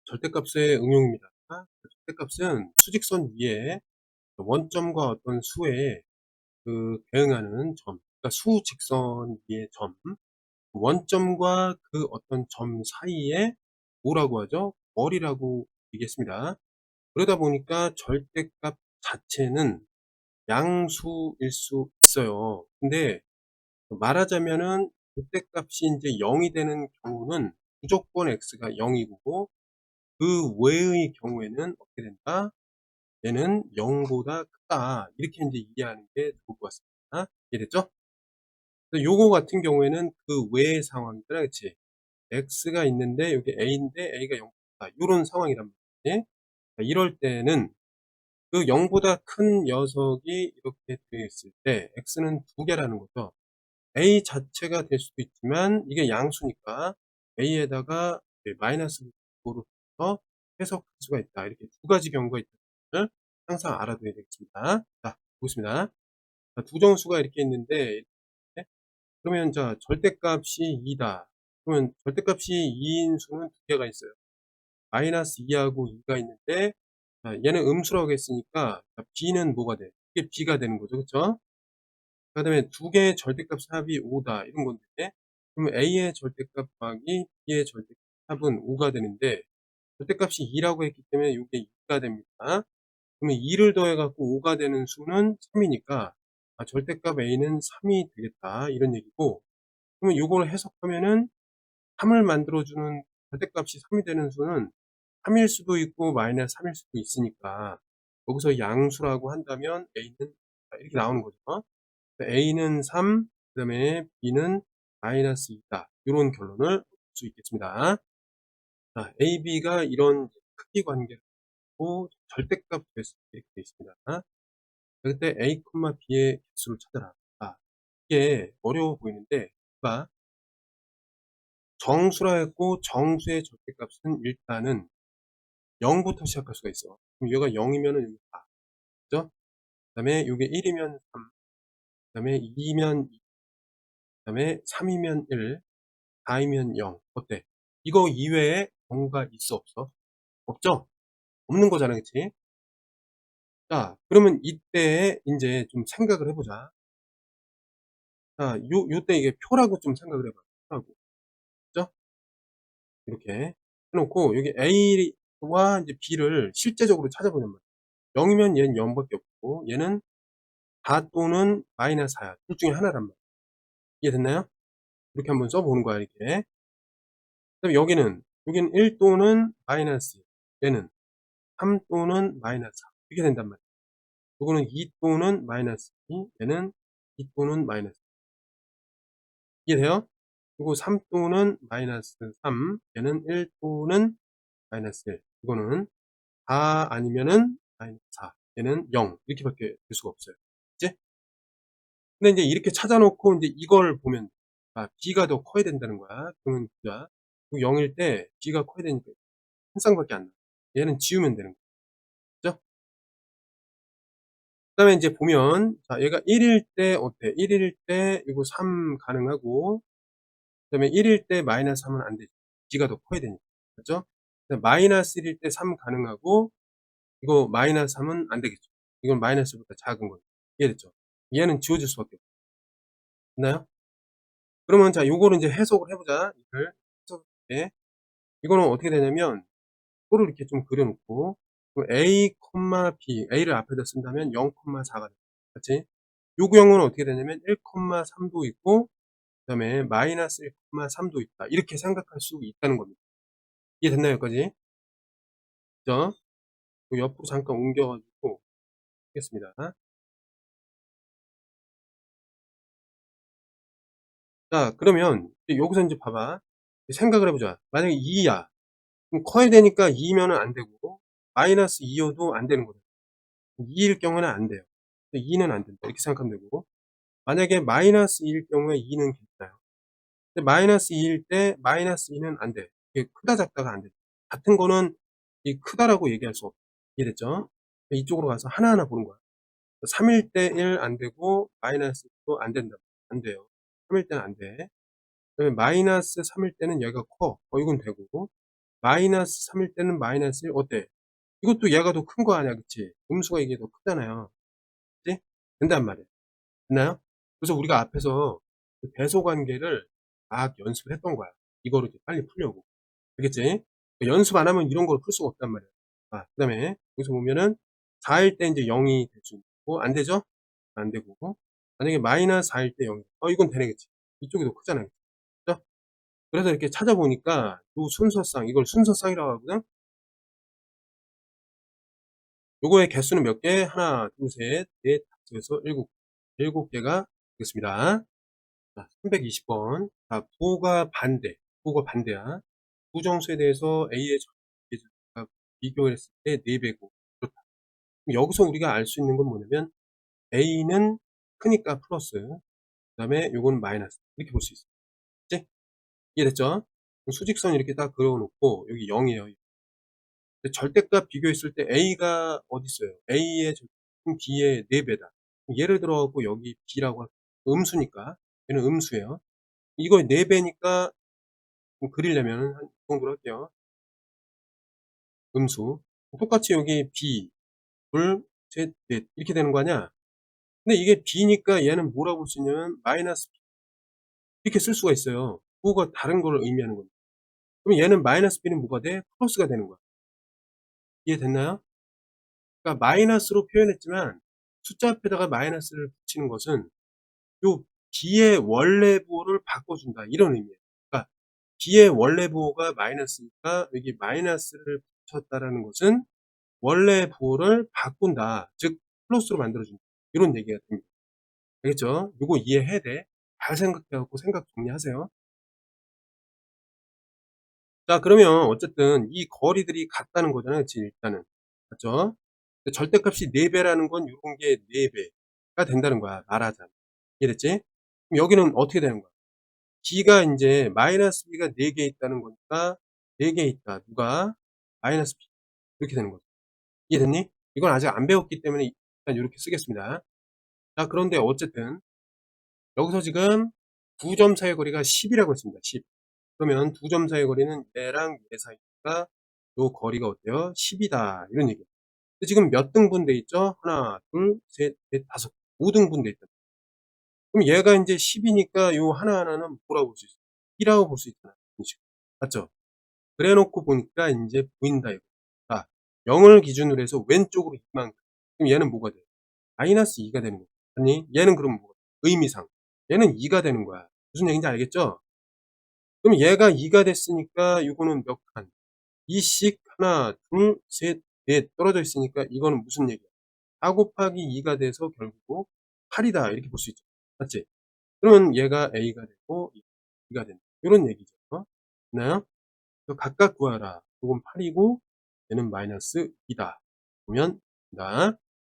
절대값의 응용입니다. 절대값은 수직선 위에 원점과 어떤 수에 대응하는 점, 그러니까 수직선 위의 점, 원점과 그 어떤 점 사이에 뭐라고 하죠? 거리라고 얘기했습니다. 그러다 보니까 절대값 자체는 양수일 수 있어요. 근데 말하자면은 절대값이 이제 0이 되는 경우는 무조건 x가 0이고, 그 외의 경우에는 어떻게 된다? 얘는 0보다 크다. 이렇게 이제 이해하는 게 좋을 것 같습니다. 이해됐죠? 그래서 요거 같은 경우에는 그 외의 상황이더라, 그치? x가 있는데 여기 a인데 a가 0보다 이런 상황이란 말이지. 이럴 때는 그 0보다 큰 녀석이 이렇게 되어 있을 때 x는 두 개라는 거죠. a 자체가 될 수도 있지만 이게 양수니까 a에다가 마이너스 9로 해석할 수가 있다. 이렇게 두 가지 경우가 있다는 걸 항상 알아둬야 되겠습니다. 자, 보겠습니다. 자, 두 정수가 이렇게 있는데, 이렇게. 그러면 자, 절대값이 2다. 그러면 절대값이 2인 수는 두 개가 있어요. 마이너스 2하고 2가 있는데, 자, 얘는 음수라고 했으니까 b는 뭐가 돼? 이게 b가 되는 거죠. 그쵸? 그 다음에 두 개의 절대값 합이 5다. 이런 건데, 그러면 a의 절대값 더하기 b의 절대값 합은 5가 되는데, 절대값이 2라고 했기 때문에 이게 2가 됩니다. 그러면 2를 더해갖고 5가 되는 수는 3이니까, 절대값 a는 3이 되겠다. 이런 얘기고, 그러면 이걸 해석하면은 3을 만들어주는 절대값이 3이 되는 수는 3일 수도 있고 마이너스 3일 수도 있으니까, 여기서 양수라고 한다면 a는 이렇게 나오는 거죠. a는 3, 그 다음에 b는 마이너스 2다. 이런 결론을 얻을 수 있겠습니다. 자, a, b가 이런 크기 관계로 절대값 됐을 때 이렇게 되어 있습니다. 그때 a, b의 개수를 찾아라. 이게 어려워 보이는데, 봐. 정수라 했고 정수의 절대값은 일단은 0부터 시작할 수가 있어. 그럼 얘가 0이면은 여기 4. 그죠? 그 다음에 이게 1이면 3. 그 다음에 2면 2. 그 다음에 3이면 1. 4이면 0. 어때? 이거 이외에 경우가 있어, 없어? 없죠? 없는 거잖아, 그치? 자, 그러면 이때 이제 좀 생각을 해보자. 자, 요때 이게 표라고 좀 생각을 해봐. 표라고. 그죠? 이렇게 해놓고, 여기 A와 이제 B를 실제적으로 찾아보는 말이야. 0이면 얘는 0밖에 없고, 얘는 4 또는 마이너스 4야. 둘 중에 하나란 말이야. 이해됐나요? 이렇게 한번 써보는 거야, 이렇게. 그다음에 여기는 1 또는 마이너스 1. 얘는 3 또는 마이너스 4. 이렇게 된단 말이야. 요거는 2 또는 마이너스 2. 얘는 2 또는 마이너스 2. 이해돼요? 그리고 3 또는 마이너스 3. 얘는 1 또는 마이너스 1. 이거는 4 아니면은 마이너스 4. 얘는 0. 이렇게밖에 될 수가 없어요. 그치? 근데 이제 이렇게 찾아놓고 이제 이걸 보면, B가 더 커야 된다는 거야. 그러면 자, 0일 때 B가 커야 되니까 한 쌍밖에 안 나. 얘는 지우면 되는 거죠. 그죠? 그 다음에 이제 보면, 자, 얘가 1일 때 어때? 1일 때 이거 3 가능하고, 그 다음에 1일 때 마이너스 3은 안 되죠. B가 더 커야 되니까. 그죠? 마이너스 1일 때 3 가능하고, 이거 마이너스 3은 안 되겠죠. 이건 마이너스보다 작은 거예요. 이해됐죠? 얘는 지워질 수밖에 없나요? 그러면 자, 요거를 이제 해석을 해보자. 이걸 해석해. 이거는 어떻게 되냐면, 표를 이렇게 좀 그려놓고, A, B, A를 앞에다 쓴다면 0,4가 됩니다. 그치? 요 경우는 어떻게 되냐면 1,3도 있고, 그 다음에 마이너스 1,3도 있다. 이렇게 생각할 수 있다는 겁니다. 이해됐나요, 여기까지? 그죠? 옆으로 잠깐 옮겨가지고 하겠습니다. 자, 그러면 여기서 이제 봐봐. 생각을 해보자. 만약에 2야. 그럼 커야 되니까 2면은 안 되고, 마이너스 2여도 안 되는 거죠. 2일 경우는 안 돼요. 2는 안 된다. 이렇게 생각하면 되고, 만약에 마이너스 2일 경우에 2는 괜찮아요. 근데 마이너스 2일 때 마이너스 2는 안 돼. 이게 크다 작다가 안 돼. 같은 거는 이 크다라고 얘기할 수 없어. 이해됐죠? 이쪽으로 가서 하나하나 보는 거야. 3일 때 1 안 되고 마이너스 2도 안 된다. 안 돼요. 3일 때는 안 돼. 그다음에 마이너스 3일 때는 여기가 커. 이건 되고. 마이너스 3일 때는 마이너스 1 어때? 이것도 얘가 더 큰 거 아니야. 그치? 음수가 이게 더 크잖아요. 그치? 된단 말이야. 됐나요? 그래서 우리가 앞에서 그 배소 관계를 막 연습을 했던 거야. 이거를 이제 빨리 풀려고. 알겠지? 연습 안 하면 이런 걸 풀 수가 없단 말이야. 아, 그 다음에 여기서 보면은 4일 때 이제 0이 될 수 있고, 안 되죠? 안 되고. 만약에 마이너스 4일 때 0. 이건 되네, 그치? 이쪽이 더 크잖아요. 그죠? 그래서 이렇게 찾아보니까 요 순서상, 이걸 순서상이라고 하거든? 요거의 개수는 몇 개? 하나, 둘, 셋, 넷, 다섯, 여섯, 일곱 개가 되겠습니다. 자, 320번. 자, 부호가 반대. 부호가 반대야. 부정수에 대해서 A의 전개수가 비교했을 때 4배고. 그렇다. 그럼 여기서 우리가 알 수 있는 건 뭐냐면, A는 크니까 플러스, 그 다음에 요거는 마이너스. 이렇게 볼 수 있어요. 그치? 이해됐죠? 수직선 이렇게 딱 그려놓고, 여기 0이에요. 절대값 비교했을 때 A가 어디 있어요? A의 절대값은 B의 4배다. 예를 들어갖고 여기 B라고 음수니까 얘는 음수예요. 이거 4배니까 그리려면 한 이 정도로 할게요. 음수. 똑같이 여기 B 둘, 셋, 넷 이렇게 되는 거 아니야? 근데 이게 B니까 얘는 뭐라고 볼 수 있냐면 마이너스 B 이렇게 쓸 수가 있어요. 그거가 다른 걸 의미하는 겁니다. 그럼 얘는 마이너스 B는 뭐가 돼? 플러스가 되는 거야. 이해됐나요? 그러니까 마이너스로 표현했지만 숫자 앞에다가 마이너스를 붙이는 것은 요 B의 원래 부호를 바꿔준다 이런 의미예요. 그러니까 B의 원래 부호가 마이너스니까 여기 마이너스를 붙였다라는 것은 원래 부호를 바꾼다. 즉 플러스로 만들어준다. 이런 얘기가 됩니다. 알겠죠? 요거 이해해야 돼. 잘 생각해갖고 생각 정리하세요. 자, 그러면 어쨌든 이 거리들이 같다는 거잖아요. 지금 일단은. 맞죠? 절대값이 4배라는 건 요런 게 4배가 된다는 거야. 말하자면. 이해됐지? 그럼 여기는 어떻게 되는 거야? B가 이제 마이너스 B가 4개 있다는 거니까 4개 있다. 누가? 마이너스 B. 이렇게 되는 거죠. 이해됐니? 이건 아직 안 배웠기 때문에 일단 이렇게 쓰겠습니다. 자, 그런데 어쨌든 여기서 지금 두 점 사이의 거리가 10이라고 했습니다. 10. 그러면 두 점 사이의 거리는 얘랑 얘 사이니까 요 거리가 어때요? 10이다. 이런 얘기예요. 지금 몇 등분 돼 있죠? 하나, 둘, 셋, 넷, 다섯. 5등분 돼 있다. 그럼 얘가 이제 10이니까 요 하나하나는 뭐라고 볼 수 있어요? 2라고 볼 수 있잖아요. 이런 식으로. 맞죠? 그래 놓고 보니까 이제 보인다 이거. 자, 0을 기준으로 해서 왼쪽으로 이만큼. 그럼 얘는 뭐가 돼요? 마이너스 2가 되는 거야. 아니, 얘는 그럼 뭐가 돼? 의미상. 얘는 2가 되는 거야. 무슨 얘기인지 알겠죠? 그럼 얘가 2가 됐으니까 이거는 몇 칸? 2씩 하나, 둘, 셋, 넷 떨어져 있으니까 이거는 무슨 얘기야? 4 곱하기 2가 돼서 결국 8이다. 이렇게 볼 수 있죠. 맞지? 그러면 얘가 A가 되고 B가 된다. 이런 얘기죠. 됐나요? 각각 구하라. 요건 8이고 얘는 마이너스 2다. 보면 된다.